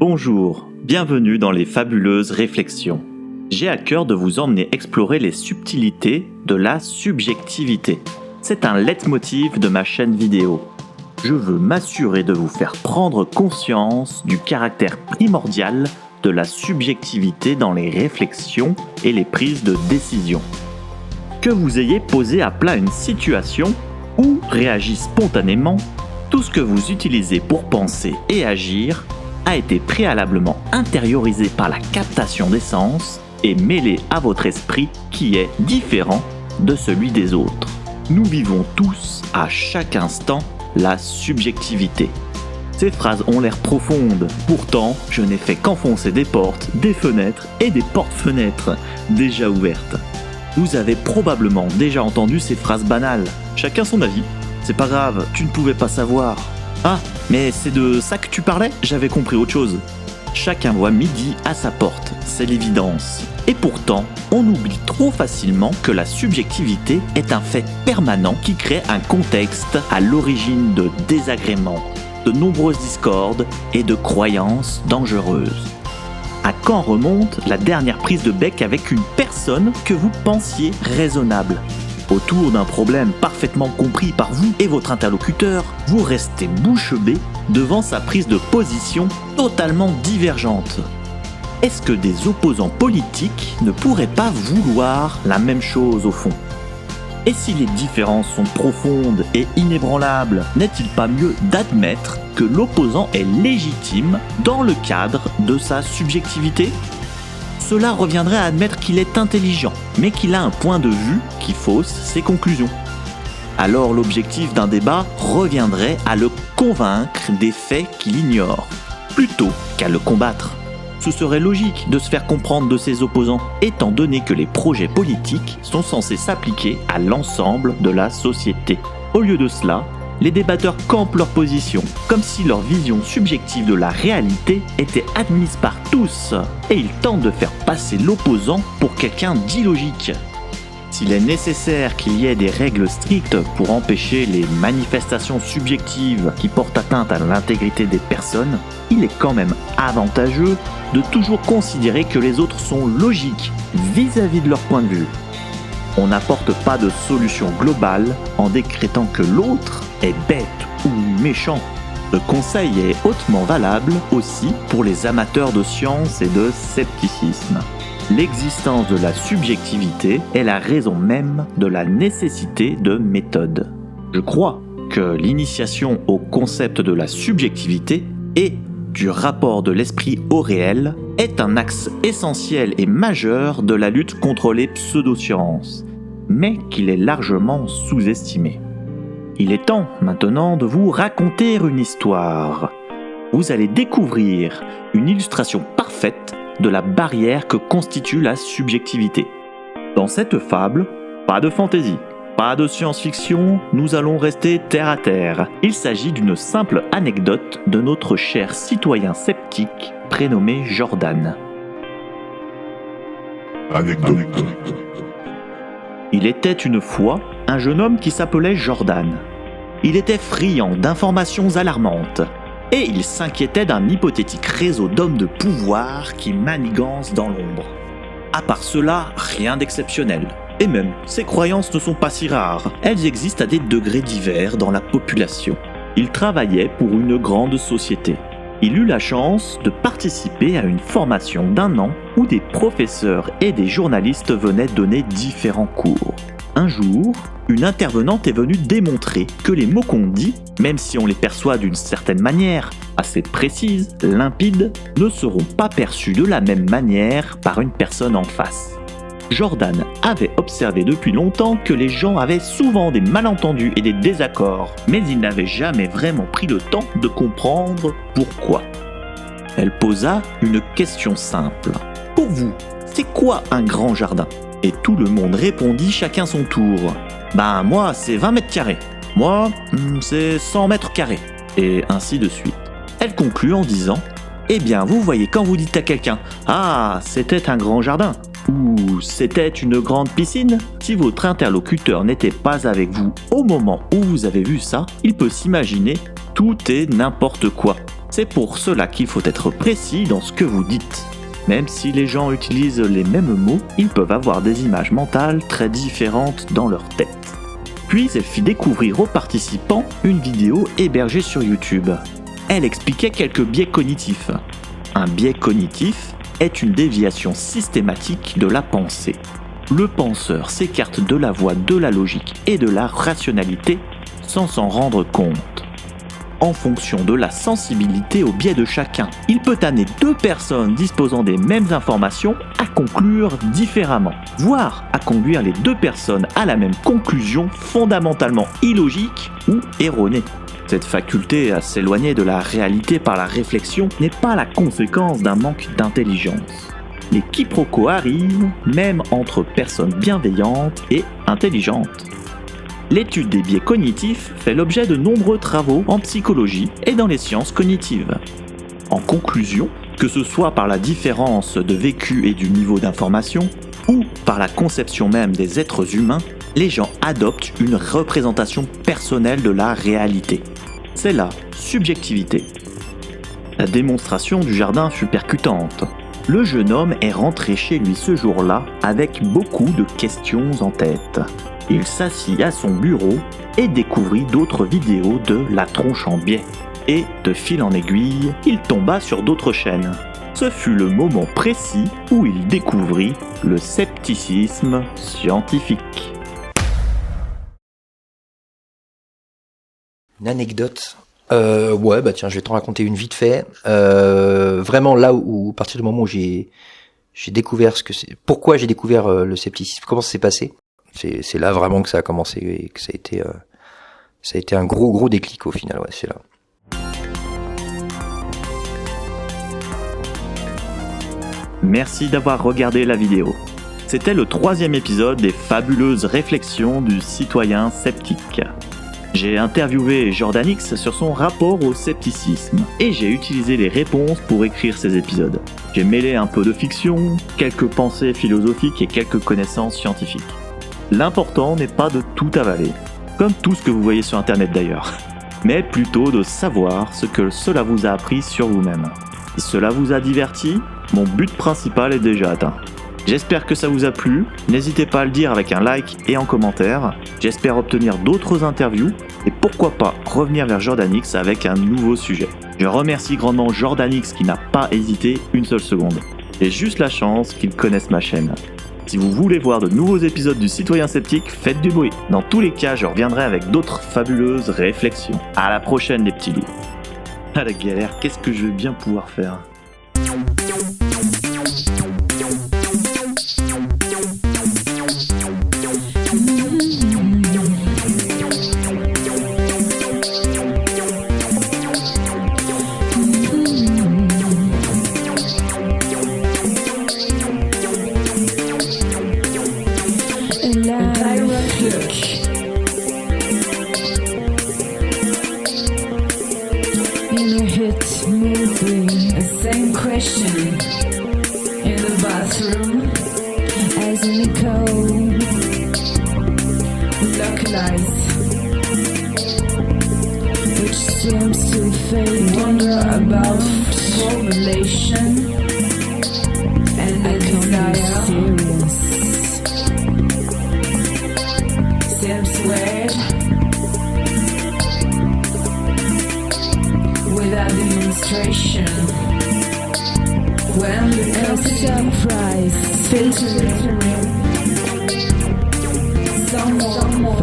Bonjour, bienvenue dans les fabuleuses réflexions. J'ai à cœur de vous emmener explorer les subtilités de la subjectivité. C'est un leitmotiv de ma chaîne vidéo. Je veux m'assurer de vous faire prendre conscience du caractère primordial de la subjectivité dans les réflexions et les prises de décision. Que vous ayez posé à plat une situation ou réagi spontanément, tout ce que vous utilisez pour penser et agir a été préalablement intériorisé par la captation des sens et mêlé à votre esprit qui est différent de celui des autres. Nous vivons tous, à chaque instant, la subjectivité. Ces phrases ont l'air profondes, pourtant je n'ai fait qu'enfoncer des portes, des fenêtres et des portes-fenêtres déjà ouvertes. Vous avez probablement déjà entendu ces phrases banales. Chacun son avis. C'est pas grave, tu ne pouvais pas savoir. Ah, mais c'est de ça que tu parlais ? J'avais compris autre chose. Chacun voit midi à sa porte, c'est l'évidence. Et pourtant, on oublie trop facilement que la subjectivité est un fait permanent qui crée un contexte à l'origine de désagréments, de nombreuses discordes et de croyances dangereuses. À quand remonte la dernière prise de bec avec une personne que vous pensiez raisonnable ? Autour d'un problème parfaitement compris par vous et votre interlocuteur, vous restez bouche bée devant sa prise de position totalement divergente. Est-ce que des opposants politiques ne pourraient pas vouloir la même chose au fond ? Et si les différences sont profondes et inébranlables, n'est-il pas mieux d'admettre que l'opposant est légitime dans le cadre de sa subjectivité ? Cela reviendrait à admettre qu'il est intelligent, mais qu'il a un point de vue qui fausse ses conclusions. Alors l'objectif d'un débat reviendrait à le convaincre des faits qu'il ignore, plutôt qu'à le combattre. Ce serait logique de se faire comprendre de ses opposants, étant donné que les projets politiques sont censés s'appliquer à l'ensemble de la société. Au lieu de cela, les débatteurs campent leur position, comme si leur vision subjective de la réalité était admise par tous, et ils tentent de faire passer l'opposant pour quelqu'un d'illogique. S'il est nécessaire qu'il y ait des règles strictes pour empêcher les manifestations subjectives qui portent atteinte à l'intégrité des personnes, il est quand même avantageux de toujours considérer que les autres sont logiques vis-à-vis de leur point de vue. On n'apporte pas de solution globale en décrétant que l'autre est bête ou méchant. Ce conseil est hautement valable aussi pour les amateurs de science et de scepticisme. L'existence de la subjectivité est la raison même de la nécessité de méthode. Je crois que l'initiation au concept de la subjectivité et du rapport de l'esprit au réel est un axe essentiel et majeur de la lutte contre les pseudosciences, mais qu'il est largement sous-estimé. Il est temps maintenant de vous raconter une histoire. Vous allez découvrir une illustration parfaite de la barrière que constitue la subjectivité. Dans cette fable, pas de fantaisie, pas de science-fiction, nous allons rester terre à terre. Il s'agit d'une simple anecdote de notre cher citoyen sceptique prénommé Jordan. Anecdote. Il était une fois un jeune homme qui s'appelait Jordan. Il était friand d'informations alarmantes et il s'inquiétait d'un hypothétique réseau d'hommes de pouvoir qui manigancent dans l'ombre. À part cela, rien d'exceptionnel. Et même, ces croyances ne sont pas si rares. Elles existent à des degrés divers dans la population. Il travaillait pour une grande société. Il eut la chance de participer à une formation d'1 an où des professeurs et des journalistes venaient donner différents cours. Un jour, une intervenante est venue démontrer que les mots qu'on dit, même si on les perçoit d'une certaine manière, assez précise, limpide, ne seront pas perçus de la même manière par une personne en face. Jordan avait observé depuis longtemps que les gens avaient souvent des malentendus et des désaccords, mais il n'avait jamais vraiment pris le temps de comprendre pourquoi. Elle posa une question simple. « Pour vous, c'est quoi un grand jardin ?» Et tout le monde répondit chacun son tour. « Ben moi, c'est 20 mètres carrés. Moi, c'est 100 mètres carrés. » Et ainsi de suite. Elle conclut en disant « Eh bien, vous voyez quand vous dites à quelqu'un « Ah, c'était un grand jardin » ou « C'était une grande piscine ?» Si votre interlocuteur n'était pas avec vous au moment où vous avez vu ça, il peut s'imaginer tout et n'importe quoi. C'est pour cela qu'il faut être précis dans ce que vous dites. Même si les gens utilisent les mêmes mots, ils peuvent avoir des images mentales très différentes dans leur tête. Puis elle fit découvrir aux participants une vidéo hébergée sur YouTube. Elle expliquait quelques biais cognitifs. Un biais cognitif est une déviation systématique de la pensée. Le penseur s'écarte de la voie de la logique et de la rationalité sans s'en rendre compte. En fonction de la sensibilité au biais de chacun, il peut amener deux personnes disposant des mêmes informations à conclure différemment, voire à conduire les deux personnes à la même conclusion fondamentalement illogique ou erronée. Cette faculté à s'éloigner de la réalité par la réflexion n'est pas la conséquence d'un manque d'intelligence. Les quiproquos arrivent même entre personnes bienveillantes et intelligentes. L'étude des biais cognitifs fait l'objet de nombreux travaux en psychologie et dans les sciences cognitives. En conclusion, que ce soit par la différence de vécu et du niveau d'information, ou par la conception même des êtres humains, les gens adoptent une représentation personnelle de la réalité. C'est la subjectivité. La démonstration du jardin fut percutante. Le jeune homme est rentré chez lui ce jour-là avec beaucoup de questions en tête. Il s'assit à son bureau et découvrit d'autres vidéos de La Tronche en biais. Et, de fil en aiguille, il tomba sur d'autres chaînes. Ce fut le moment précis où il découvrit le scepticisme scientifique. Une anecdote. Tiens, je vais t'en raconter une vite fait. Vraiment là où, à partir du moment où j'ai découvert pourquoi j'ai découvert le scepticisme, comment ça s'est passé. C'est là vraiment que ça a commencé et que ça a été un gros déclic au final, ouais, c'est là. Merci d'avoir regardé la vidéo. C'était le 3e épisode des fabuleuses réflexions du citoyen sceptique. J'ai interviewé Jordan X sur son rapport au scepticisme et j'ai utilisé les réponses pour écrire ces épisodes. J'ai mêlé un peu de fiction, quelques pensées philosophiques et quelques connaissances scientifiques. L'important n'est pas de tout avaler, comme tout ce que vous voyez sur internet d'ailleurs, mais plutôt de savoir ce que cela vous a appris sur vous-même. Si cela vous a diverti, mon but principal est déjà atteint. J'espère que ça vous a plu, n'hésitez pas à le dire avec un like et en commentaire. J'espère obtenir d'autres interviews et pourquoi pas revenir vers Jordan X avec un nouveau sujet. Je remercie grandement Jordan X qui n'a pas hésité une seule seconde. J'ai juste la chance qu'il connaisse ma chaîne. Si vous voulez voir de nouveaux épisodes du Citoyen Sceptique, faites du bruit. Dans tous les cas, je reviendrai avec d'autres fabuleuses réflexions. À la prochaine les petits loups. Ah la galère, qu'est-ce que je vais bien pouvoir faire ? Same question in the bathroom as in the cold localized, which seems to fade. Wonder about formulation and the desire seems weird without demonstration. When the surprise filtering someone